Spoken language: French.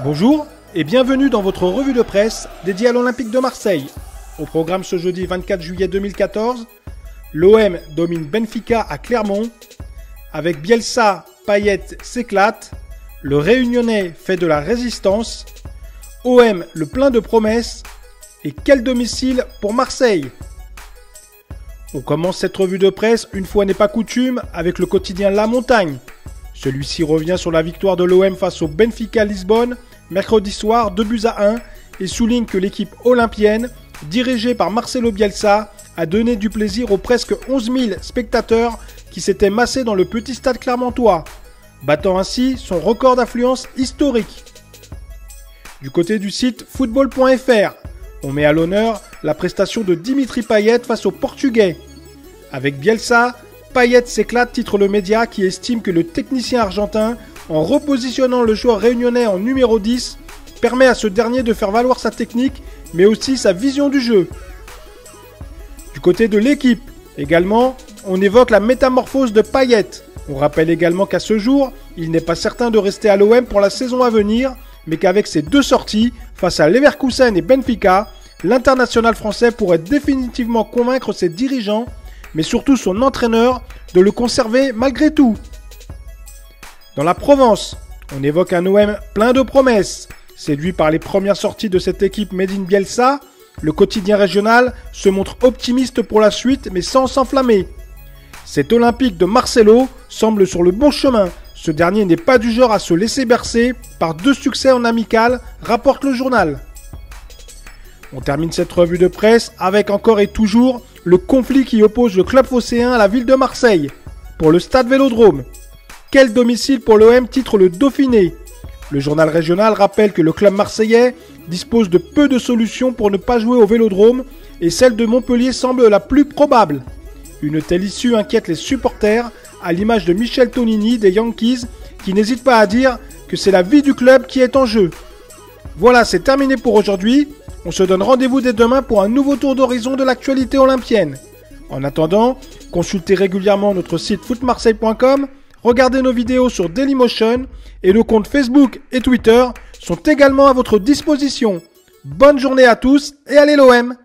Bonjour et bienvenue dans votre revue de presse dédiée à l'Olympique de Marseille. Au programme ce jeudi 24 juillet 2014, l'OM domine Benfica à Clermont. Avec Bielsa, Payet s'éclate. Le Réunionnais fait de la résistance. OM le plein de promesses. Et quel domicile pour Marseille! On commence cette revue de presse, une fois n'est pas coutume, avec le quotidien La Montagne. Celui-ci revient sur la victoire de l'OM face au Benfica Lisbonne, mercredi soir, 2-1, et souligne que l'équipe olympienne, dirigée par Marcelo Bielsa, a donné du plaisir aux presque 11 000 spectateurs qui s'étaient massés dans le petit stade clermontois, battant ainsi son record d'affluence historique. Du côté du site football.fr, on met à l'honneur la prestation de Dimitri Payet face aux Portugais. Avec Bielsa, Payet s'éclate, titre le média qui estime que le technicien argentin, en repositionnant le joueur réunionnais en numéro 10, permet à ce dernier de faire valoir sa technique, mais aussi sa vision du jeu. Du côté de l'équipe, également, on évoque la métamorphose de Payet. On rappelle également qu'à ce jour, il n'est pas certain de rester à l'OM pour la saison à venir, mais qu'avec ses deux sorties, face à Leverkusen et Benfica, l'international français pourrait définitivement convaincre ses dirigeants, mais surtout son entraîneur, de le conserver malgré tout. Dans la Provence, on évoque un OM plein de promesses. Séduit par les premières sorties de cette équipe made in Bielsa, le quotidien régional se montre optimiste pour la suite, mais sans s'enflammer. Cet Olympique de Marcelo semble sur le bon chemin. Ce dernier n'est pas du genre à se laisser bercer par 2 succès en amical, rapporte le journal. On termine cette revue de presse avec encore et toujours le conflit qui oppose le club phocéen à la ville de Marseille. Pour le stade Vélodrome, quel domicile pour l'OM, titre le Dauphiné. Le journal régional rappelle que le club marseillais dispose de peu de solutions pour ne pas jouer au Vélodrome et celle de Montpellier semble la plus probable. Une telle issue inquiète les supporters, à l'image de Michel Tonini des Yankees, qui n'hésite pas à dire que c'est la vie du club qui est en jeu. Voilà, c'est terminé pour aujourd'hui. On se donne rendez-vous dès demain pour un nouveau tour d'horizon de l'actualité olympienne. En attendant, consultez régulièrement notre site footmarseille.com, regardez nos vidéos sur Dailymotion et nos comptes Facebook et Twitter sont également à votre disposition. Bonne journée à tous et allez l'OM!